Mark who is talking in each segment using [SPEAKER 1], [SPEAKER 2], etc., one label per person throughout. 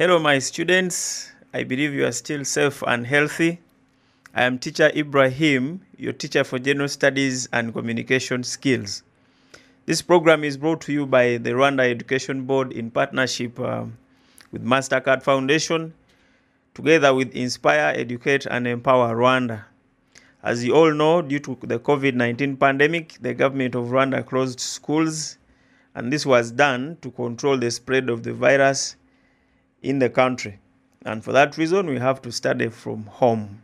[SPEAKER 1] Hello, my students. I believe you are still safe and healthy. I am teacher Ibrahim, your teacher for General Studies and Communication Skills. This program is brought to you by the Rwanda Education Board in partnership with MASTERCARD Foundation, together with Inspire, Educate, and Empower Rwanda. As you all know, due to the COVID-19 pandemic, the government of Rwanda closed schools, and this was done to control the spread of the virus in the country. And for that reason, we have to study from home.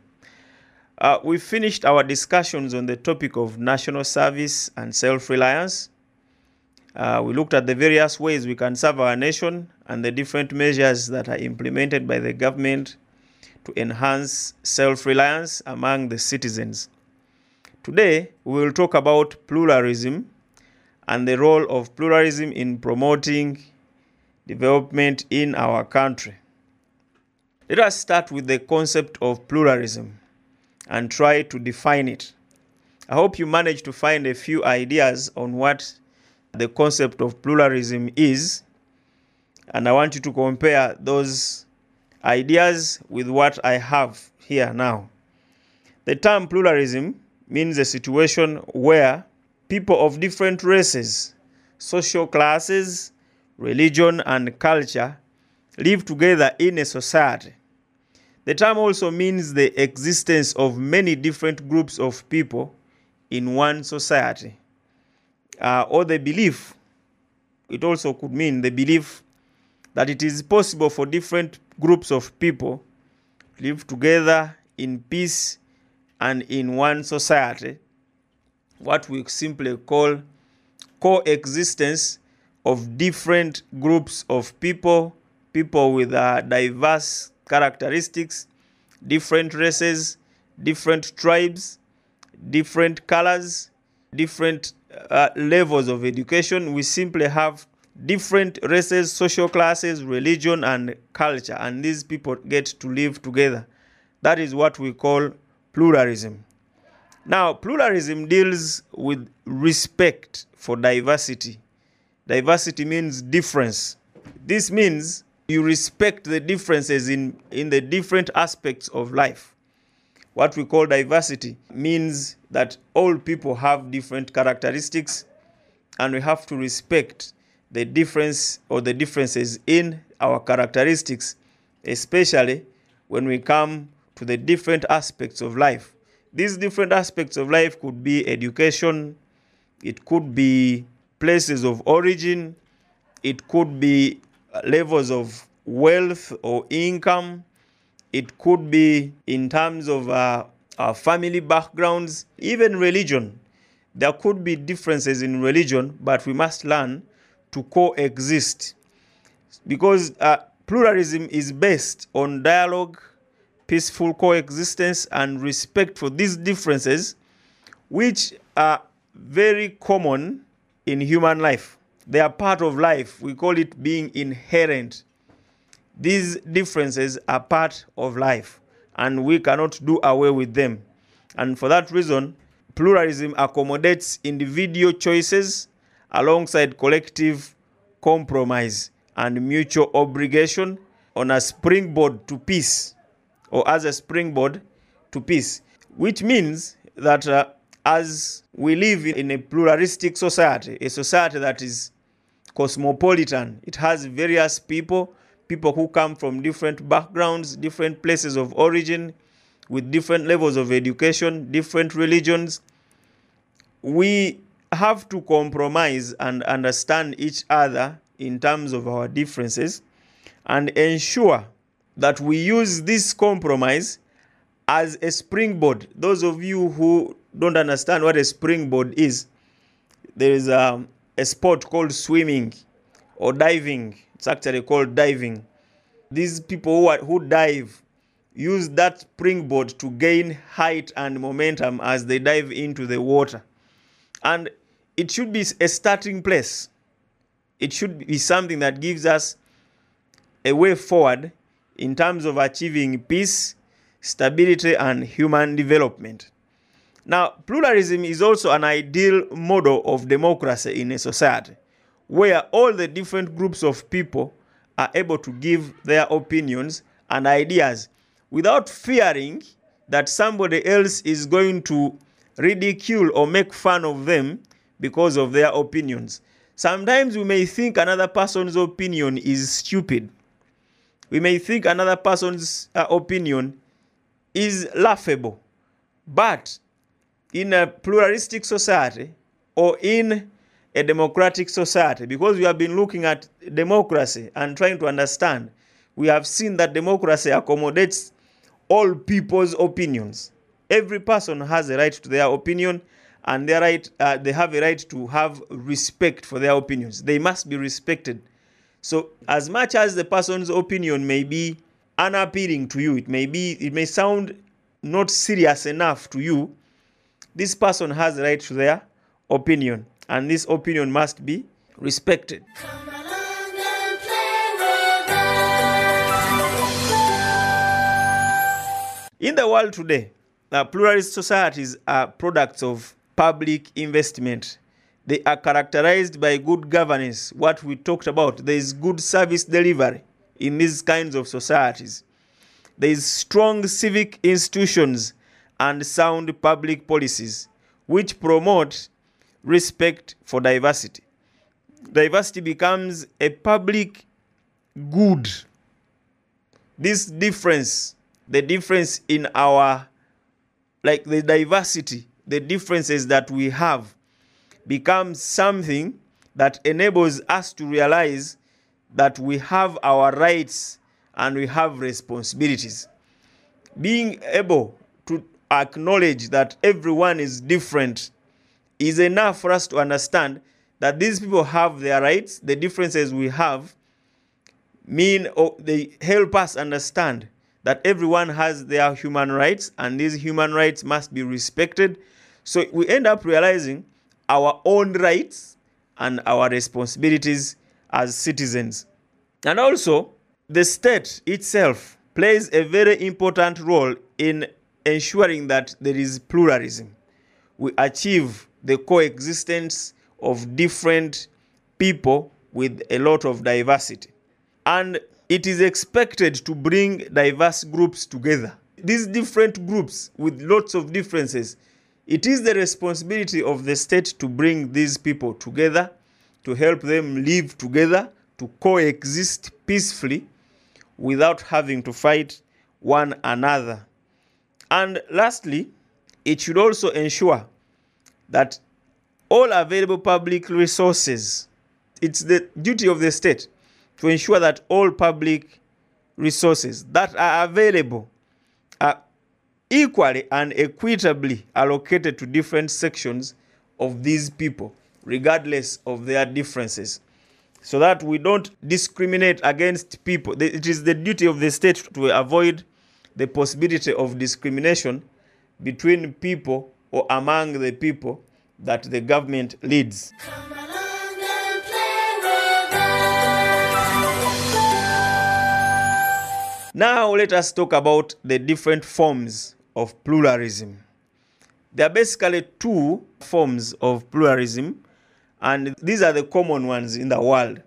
[SPEAKER 1] We finished our discussions on the topic of national service and self-reliance. We looked at the various ways we can serve our nation and the different measures that are implemented by the government to enhance self-reliance among the citizens. Today, we will talk about pluralism and the role of pluralism in promoting development in our country. Let us start with the concept of pluralism and try to define it. I hope you managed to find a few ideas on what the concept of pluralism is, and I want you to compare those ideas with what I have here now. The term pluralism means a situation where people of different races, social classes, religion, and culture live together in a society. The term also means the existence of many different groups of people in one society. Or the belief, it also could mean the belief that it is possible for different groups of people to live together in peace and in one society, what we simply call coexistence of different groups of people with diverse characteristics, different races, different tribes, different colors, different levels of education. We simply have different races, social classes, religion, and culture, and these people get to live together. That is what we call pluralism. Now, pluralism deals with respect for diversity. Diversity means difference. This means you respect the differences in the different aspects of life. What we call diversity means that all people have different characteristics, and we have to respect the difference or the differences in our characteristics, especially when we come to the different aspects of life. These different aspects of life could be education, it could be places of origin, it could be levels of wealth or income, it could be in terms of our family backgrounds, even religion. There could be differences in religion, but we must learn to coexist, because pluralism is based on dialogue, peaceful coexistence, and respect for these differences, which are very common in human life. They are part of life. We call it being inherent. These differences are part of life, and we cannot do away with them. And for that reason, pluralism accommodates individual choices alongside collective compromise and mutual obligation on a springboard to peace, or as a springboard to peace, which means that as we live in a pluralistic society, a society that is cosmopolitan, it has various people who come from different backgrounds, different places of origin, with different levels of education, different religions. We have to compromise and understand each other in terms of our differences and ensure that we use this compromise as a springboard. Those of you who don't understand what a springboard is, there is a sport called swimming or diving. It's actually called diving. These people who dive use that springboard to gain height and momentum as they dive into the water. And it should be a starting place. It should be something that gives us a way forward in terms of achieving peace, stability, and human development. Now, pluralism is also an ideal model of democracy in a society where all the different groups of people are able to give their opinions and ideas without fearing that somebody else is going to ridicule or make fun of them because of their opinions. Sometimes we may think another person's opinion is stupid. We may think another person's opinion is laughable. But in a pluralistic society or in a democratic society, because we have been looking at democracy and trying to understand, we have seen that democracy accommodates all people's opinions. Every person has a right to their opinion, and they have a right to have respect for their opinions. They must be respected. So as much as the person's opinion may be unappealing to you, it may sound not serious enough to you, this person has a right to their opinion, and this opinion must be respected.
[SPEAKER 2] Come along and play with us.
[SPEAKER 1] In the world today, pluralist societies are products of public investment. They are characterized by good governance, what we talked about. There is good service delivery in these kinds of societies. There is strong civic institutions and sound public policies which promote respect for diversity. Diversity becomes a public good. This difference, the difference in our, like the diversity, the differences that we have, becomes something that enables us to realize that we have our rights and we have responsibilities. Being able to acknowledge that everyone is different is enough for us to understand that these people have their rights. The differences we have mean, or they help us understand that everyone has their human rights, and these human rights must be respected. So we end up realizing our own rights and our responsibilities as citizens. And also, the state itself plays a very important role in ensuring that there is pluralism. We achieve the coexistence of different people with a lot of diversity. And it is expected to bring diverse groups together. These different groups with lots of differences, it is the responsibility of the state to bring these people together, to help them live together, to coexist peacefully without having to fight one another. And lastly, it should also ensure that all available public resources, it's the duty of the state to ensure that all public resources that are available are equally and equitably allocated to different sections of these people, regardless of their differences, so that we don't discriminate against people. It is the duty of the state to avoid the possibility of discrimination between people or among the people that the government leads.
[SPEAKER 2] Come along and play with us.
[SPEAKER 1] Now let us talk about the different forms of pluralism. There are basically two forms of pluralism, and these are the common ones in the world.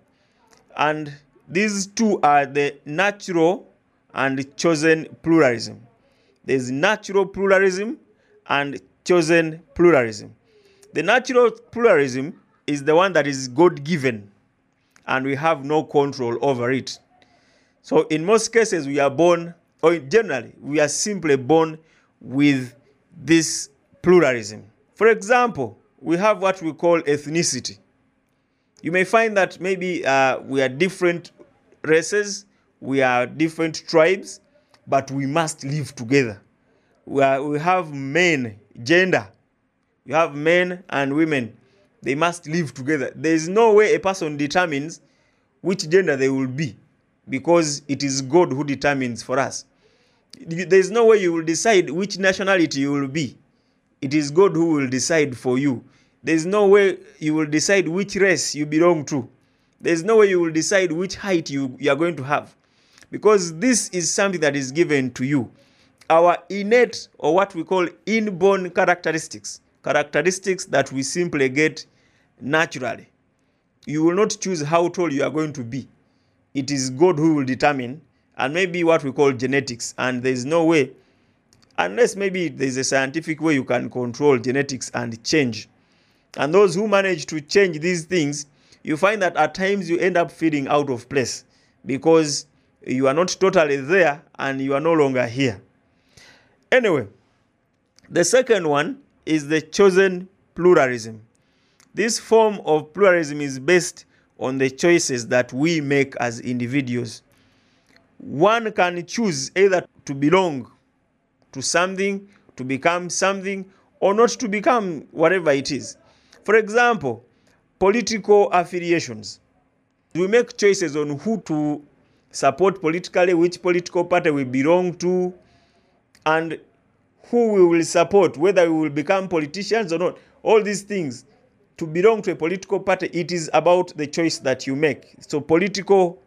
[SPEAKER 1] And these two are the natural and chosen pluralism. There's natural pluralism and chosen pluralism. The natural pluralism is the one that is God-given, and we have no control over it. So in most cases, we are born, or generally, we are simply born with this pluralism. For example, we have what we call ethnicity. You may find that maybe we are different races, we are different tribes, but we must live together. We have men, gender. You have men and women. They must live together. There is no way a person determines which gender they will be, because it is God who determines for us. There is no way you will decide which nationality you will be. It is God who will decide for you. There is no way you will decide which race you belong to. There is no way you will decide which height you are going to have, because this is something that is given to you. Our innate, or what we call inborn characteristics that we simply get naturally. You will not choose how tall you are going to be. it is God who will determine, and maybe what we call genetics. And there's no way, unless maybe there's a scientific way you can control genetics and change. And those who manage to change these things, you find that at times you end up feeling out of place because you are not totally there and you are no longer here. Anyway, the second one is the chosen pluralism. This form of pluralism is based on the choices that we make as individuals. One can choose either to belong to something, to become something, or not to become whatever it is. For example, political affiliations. We make choices on who to support politically, which political party we belong to, and who we will support, whether we will become politicians or not. All these things, to belong to a political party, it is about the choice that you make. So political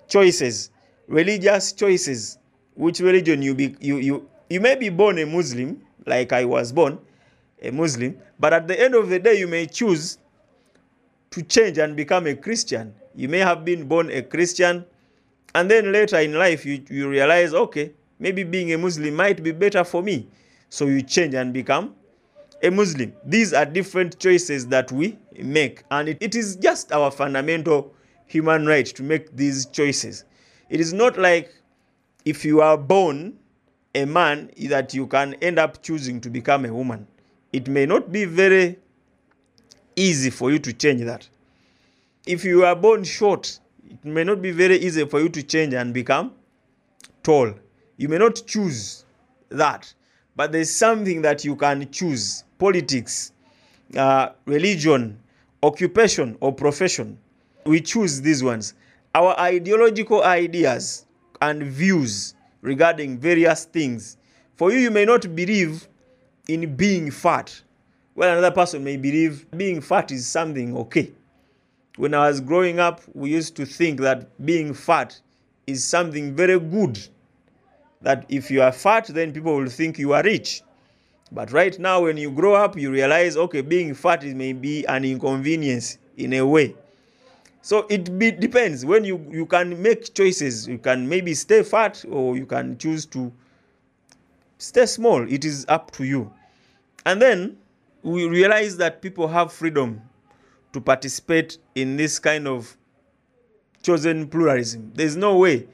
[SPEAKER 1] choices, religious choices, which religion you may be born a Muslim, like I was born a Muslim, but at the end of the day, you may choose to change and become a Christian. You may have been born a Christian, and then later in life, you realize, okay, maybe being a Muslim might be better for me. So you change and become a Muslim. These are different choices that we make, and it is just our fundamental human right to make these choices. It is not like if you are born a man that you can end up choosing to become a woman. It may not be very easy for you to change that. If you are born short, it may not be very easy for you to change and become tall. You may not choose that, but there's something that you can choose. Politics, religion, occupation or profession. We choose these ones. Our ideological ideas and views regarding various things. For you, you may not believe in being fat, while another person may believe being fat is something okay. When I was growing up, we used to think that being fat is something very good. That if you are fat, then people will think you are rich. But right now, when you grow up, you realize, okay, being fat is maybe an inconvenience in a way. So it depends. When you can make choices, you can maybe stay fat or you can choose to stay small. It is up to you. And then we realize that people have freedom to participate in this kind of chosen pluralism. There's no way.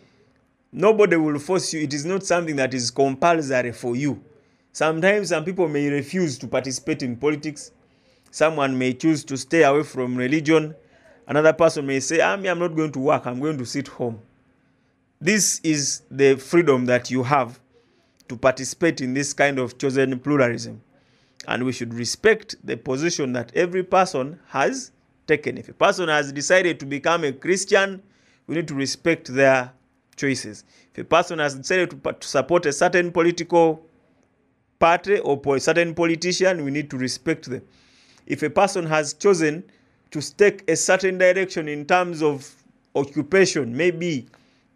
[SPEAKER 1] Nobody will force you. It is not something that is compulsory for you. Sometimes some people may refuse to participate in politics. Someone may choose to stay away from religion. Another person may say, I'm not going to work. I'm going to sit home. This is the freedom that you have to participate in this kind of chosen pluralism. And we should respect the position that every person has taken. If a person has decided to become a Christian, we need to respect their choices. If a person has decided to support a certain political party or a certain politician, we need to respect them. If a person has chosen to take a certain direction in terms of occupation, maybe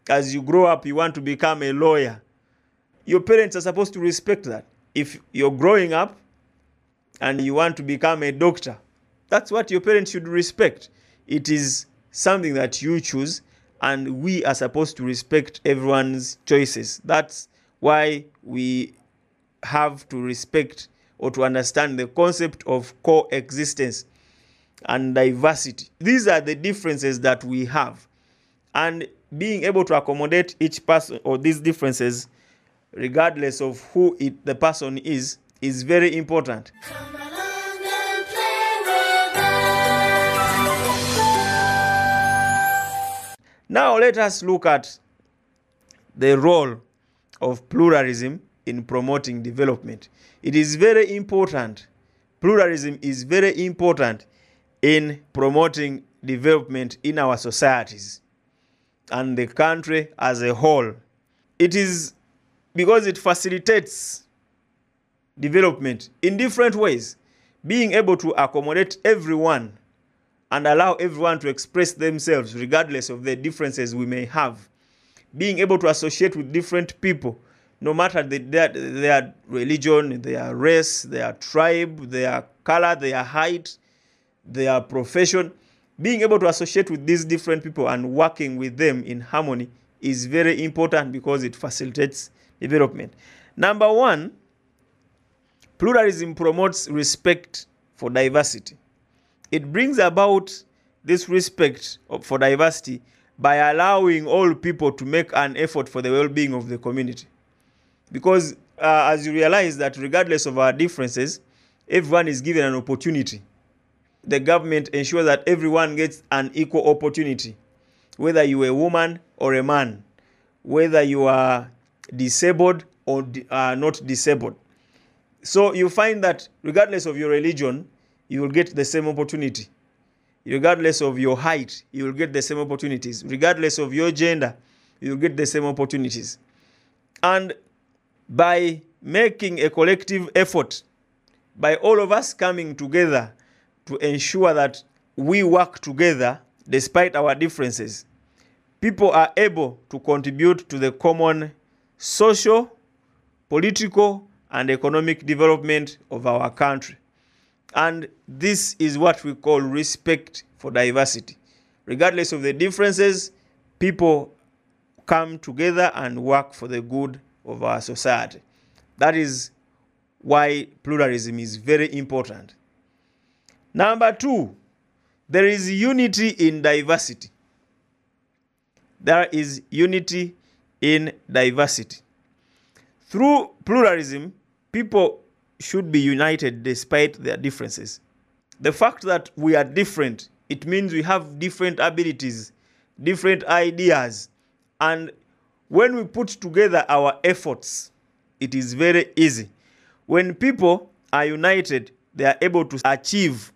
[SPEAKER 1] as you grow up, you want to become a lawyer, your parents are supposed to respect that. If you're growing up and you want to become a doctor, that's what your parents should respect. It is something that you choose, and we are supposed to respect everyone's choices. That's why we have to respect or to understand the concept of coexistence and diversity. These are the differences that we have. And being able to accommodate each person or these differences, regardless of who the person is very important.
[SPEAKER 2] Come along and play with us.
[SPEAKER 1] Now let us look at the role of pluralism in promoting development. It is very important. Pluralism is very important in promoting development in our societies and the country as a whole. It is because it facilitates development in different ways. Being able to accommodate everyone and allow everyone to express themselves regardless of the differences we may have. Being able to associate with different people, no matter their religion, their race, their tribe, their color, their height, their profession. being able to associate with these different people and working with them in harmony is very important because it facilitates development. Number one, pluralism promotes respect for diversity. It brings about this respect for diversity by allowing all people to make an effort for the well-being of the community. Because as you realize that regardless of our differences, everyone is given an opportunity. The government ensures that everyone gets an equal opportunity, whether you are a woman or a man, whether you are disabled or not disabled. So you find that regardless of your religion, you will get the same opportunity. Regardless of your height, you will get the same opportunities. Regardless of your gender, you will get the same opportunities. And by making a collective effort, by all of us coming together to ensure that we work together despite our differences, people are able to contribute to the common social, political, and economic development of our country. And this is what we call respect for diversity. Regardless of the differences, people come together and work for the good of our society. That is why pluralism is very important. Number two, there is unity in diversity. There is unity in diversity. Through pluralism, people should be united despite their differences. The fact that we are different, it means we have different abilities, different ideas, and when we put together our efforts, it is very easy. When people are united, they are able to achieve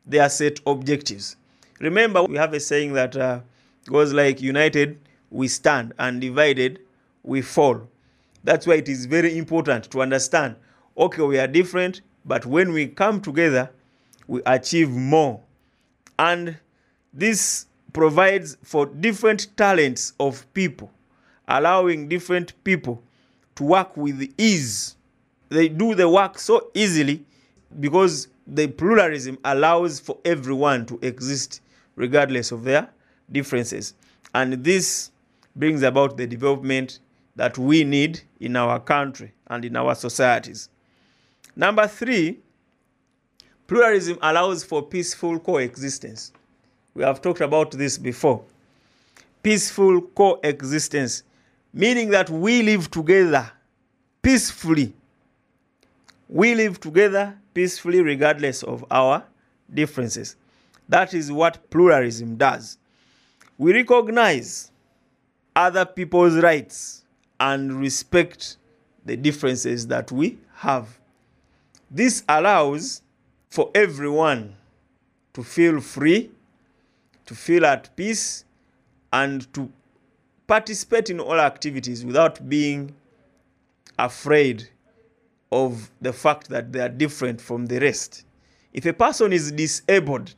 [SPEAKER 1] their set objectives. Remember, we have a saying that goes like, united we stand and divided we fall. That's why it is very important to understand, okay, we are different, but when we come together, we achieve more. And this provides for different talents of people, allowing different people to work with ease. They do the work so easily because the pluralism allows for everyone to exist regardless of their differences. And this brings about the development that we need in our country and in our societies. Number three, pluralism allows for peaceful coexistence. We have talked about this before. Peaceful coexistence, meaning that we live together peacefully. We live together peacefully regardless of our differences. That is what pluralism does. We recognize other people's rights and respect the differences that we have. This allows for everyone to feel free, to feel at peace, and to participate in all activities without being afraid of the fact that they are different from the rest. If a person is disabled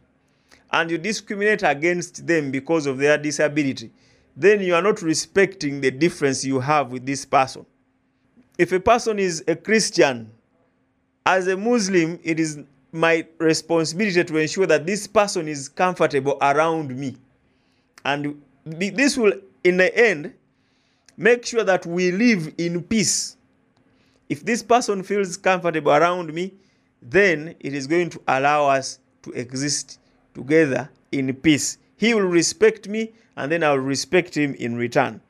[SPEAKER 1] and you discriminate against them because of their disability, then you are not respecting the difference you have with this person. If a person is a Christian, as a Muslim, it is my responsibility to ensure that this person is comfortable around me. And this will, in the end, make sure that we live in peace. If this person feels comfortable around me, then it is going to allow us to exist together in peace. He will respect me, and then I will respect him in return.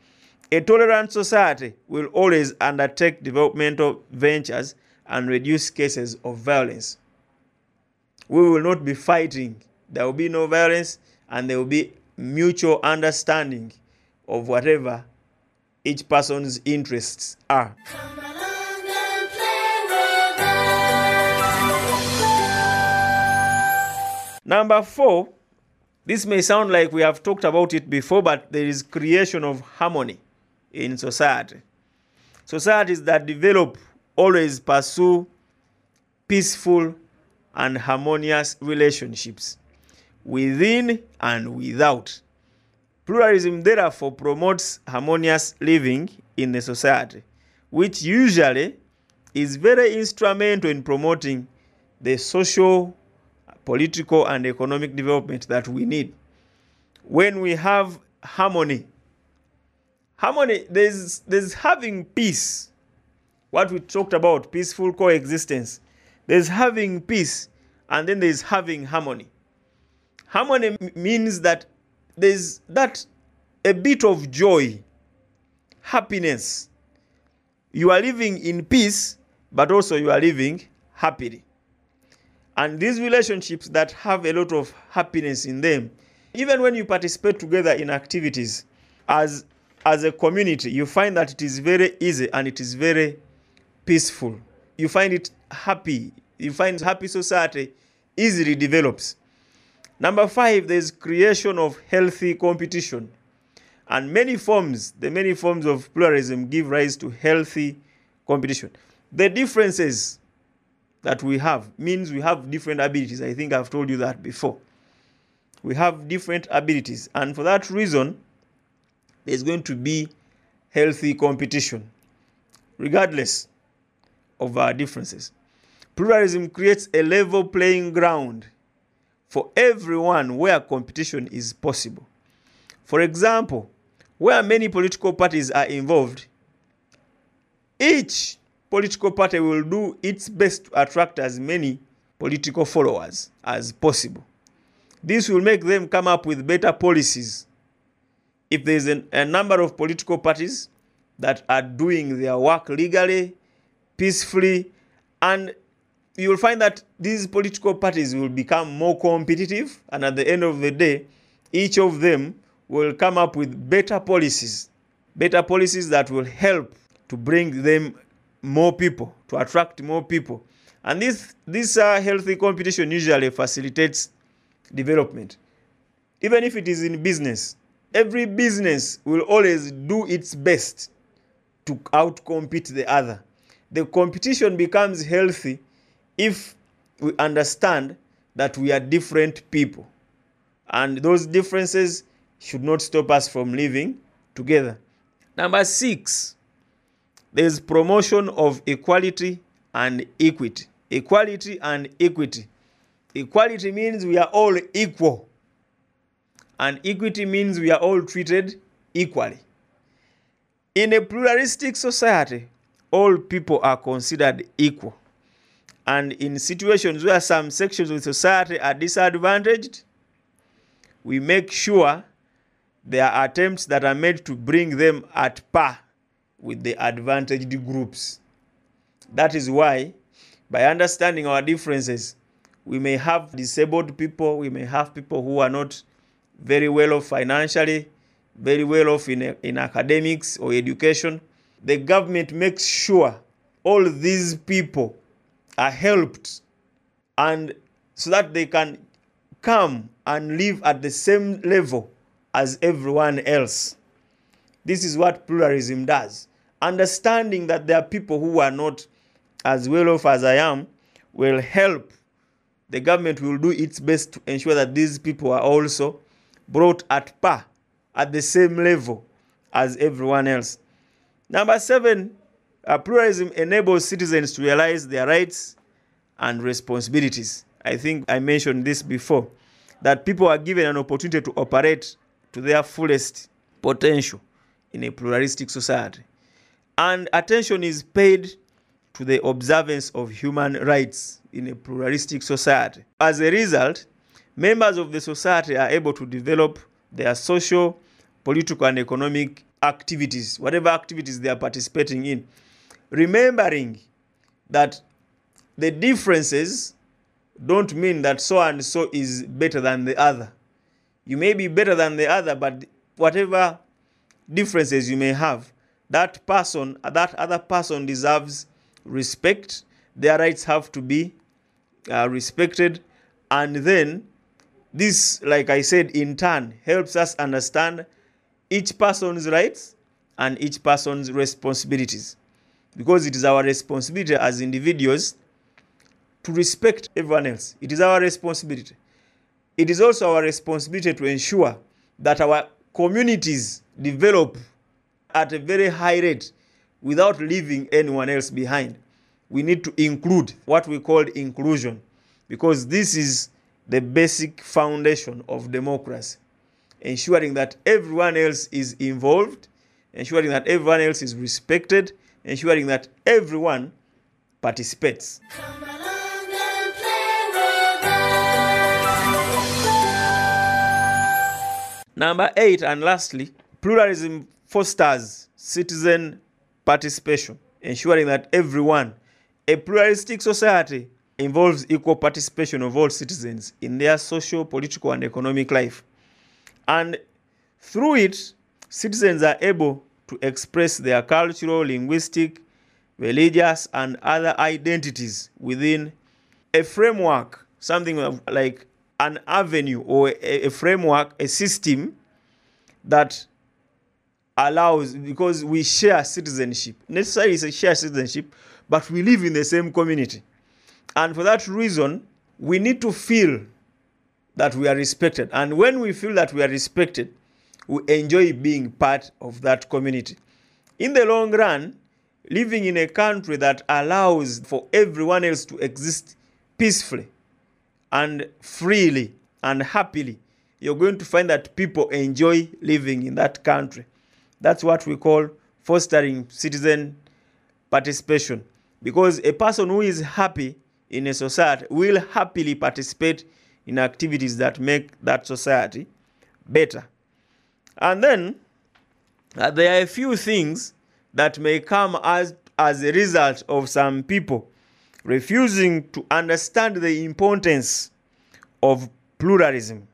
[SPEAKER 1] A tolerant society will always undertake developmental ventures and reduce cases of violence. We will not be fighting. There will be no violence, and there will be mutual understanding of whatever each person's interests are.
[SPEAKER 2] Come along and play with us.
[SPEAKER 1] Number four, this may sound like we have talked about it before, but there is creation of harmony in society. Societies that develop always pursue peaceful and harmonious relationships within and without. Pluralism therefore promotes harmonious living in the society, which usually is very instrumental in promoting the social, political, and economic development that we need. when we have harmony. Harmony, there's having peace. What we talked about, peaceful coexistence. There's having peace, and then there's having harmony. Harmony means that there's that a bit of joy, happiness. You are living in peace, but also you are living happily. And these relationships that have a lot of happiness in them, even when you participate together in activities as a community, you find that it is very easy and it is very peaceful. You find it happy. You find happy society easily develops. Number 5, there's creation of healthy competition. And the many forms of pluralism give rise to healthy competition. The differences that we have means we have different abilities. I think I've told you that before. We have different abilities, and for that reason, there's going to be healthy competition, regardless of our differences. Pluralism creates a level playing ground for everyone where competition is possible. For example, where many political parties are involved, each political party will do its best to attract as many political followers as possible. This will make them come up with better policies. If there's a number of political parties that are doing their work legally, peacefully, and you will find that these political parties will become more competitive, and at the end of the day, each of them will come up with better policies that will help to bring them more people, to attract more people. And this healthy competition usually facilitates development. Even if it is in business, every business will always do its best to outcompete the other. The competition becomes healthy if we understand that we are different people, and those differences should not stop us from living together. Number 6, there's promotion of equality and equity. Equality and equity. Equality means we are all equal, and equity means we are all treated equally. In a pluralistic society, all people are considered equal. And in situations where some sections of society are disadvantaged, we make sure there are attempts that are made to bring them at par with the advantaged groups. That is why, by understanding our differences, we may have disabled people, we may have people who are not very well off financially, very well off in academics or education. The government makes sure all these people are helped, and so that they can come and live at the same level as everyone else. This is what pluralism does. Understanding that there are people who are not as well off as I am will help. The government will do its best to ensure that these people are also brought at par, at the same level as everyone else. Number 7, pluralism enables citizens to realize their rights and responsibilities. I think I mentioned this before, that people are given an opportunity to operate to their fullest potential in a pluralistic society. And attention is paid to the observance of human rights in a pluralistic society. As a result, members of the society are able to develop their social, political, and economic activities, whatever activities they are participating in, remembering that the differences don't mean that so and so is better than the other. You may be better than the other, but whatever differences you may have, that other person deserves respect. Their rights have to be respected. And then this, like I said, in turn helps us understand each person's rights and each person's responsibilities, because it is our responsibility as individuals to respect everyone else. It is our responsibility. It is also our responsibility to ensure that our communities develop at a very high rate without leaving anyone else behind. We need to include what we call inclusion, because this is the basic foundation of democracy. ensuring that everyone else is involved, ensuring that everyone else is respected, ensuring that everyone participates.
[SPEAKER 2] Come along and play with us.
[SPEAKER 1] Number 8, and lastly, pluralism fosters citizen participation, ensuring that a pluralistic society involves equal participation of all citizens in their social, political, and economic life. And through it, citizens are able to express their cultural, linguistic, religious, and other identities within a framework, something like an avenue or a framework, a system that allows, because we share citizenship. Necessarily it's a shared citizenship, but we live in the same community. And for that reason, we need to feel that we are respected. And when we feel that we are respected, we enjoy being part of that community. In the long run, living in a country that allows for everyone else to exist peacefully and freely and happily, you're going to find that people enjoy living in that country. That's what we call fostering citizen participation. Because a person who is happy in a society will happily participate in activities that make that society better. And then there are a few things that may come as a result of some people refusing to understand the importance of pluralism.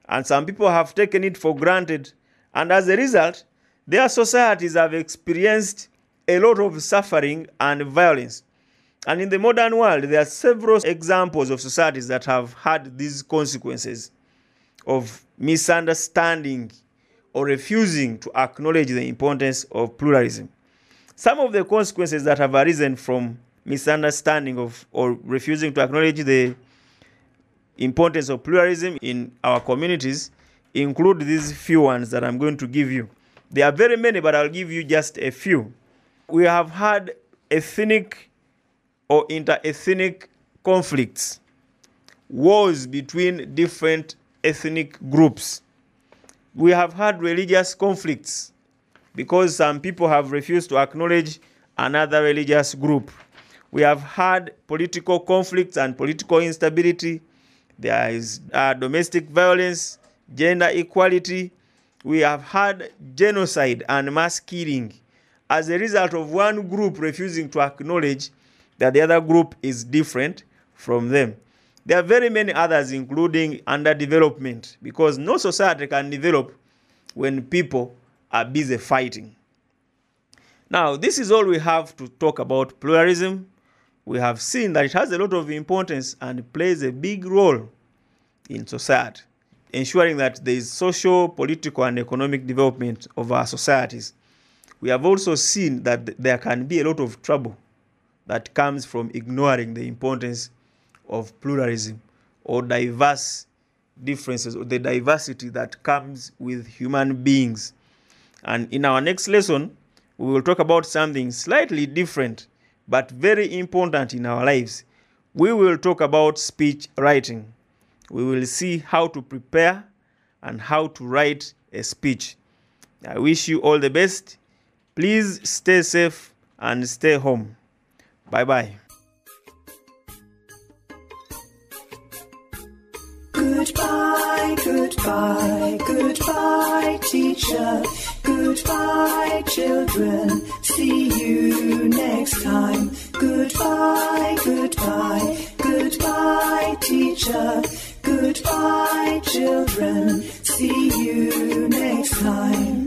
[SPEAKER 1] And some people have taken it for granted, and as a result, their societies have experienced a lot of suffering and violence. And in the modern world, there are several examples of societies that have had these consequences of misunderstanding or refusing to acknowledge the importance of pluralism. Some of the consequences that have arisen from misunderstanding of or refusing to acknowledge the importance of pluralism in our communities include these few ones that I'm going to give you. There are very many, but I'll give you just a few. We have had ethnic or inter-ethnic conflicts, wars between different ethnic groups. We have had religious conflicts because some people have refused to acknowledge another religious group. We have had political conflicts and political instability. There is domestic violence, gender equality. We have had genocide and mass killing as a result of one group refusing to acknowledge that the other group is different from them. There are very many others, including underdevelopment, because no society can develop when people are busy fighting. Now, this is all we have to talk about pluralism. We have seen that it has a lot of importance and plays a big role in society, ensuring that there is social, political, and economic development of our societies. We have also seen that there can be a lot of trouble that comes from ignoring the importance of pluralism or diverse differences or the diversity that comes with human beings. And in our next lesson, we will talk about something slightly different but very important in our lives. We will talk about speech writing. We will see how to prepare and how to write a speech. I wish you all the best. Please stay safe and stay home. Bye-bye.
[SPEAKER 3] Goodbye, goodbye, goodbye, teacher. Goodbye, children. See you next time. Goodbye, goodbye, goodbye, teacher. Goodbye, children. See you next time.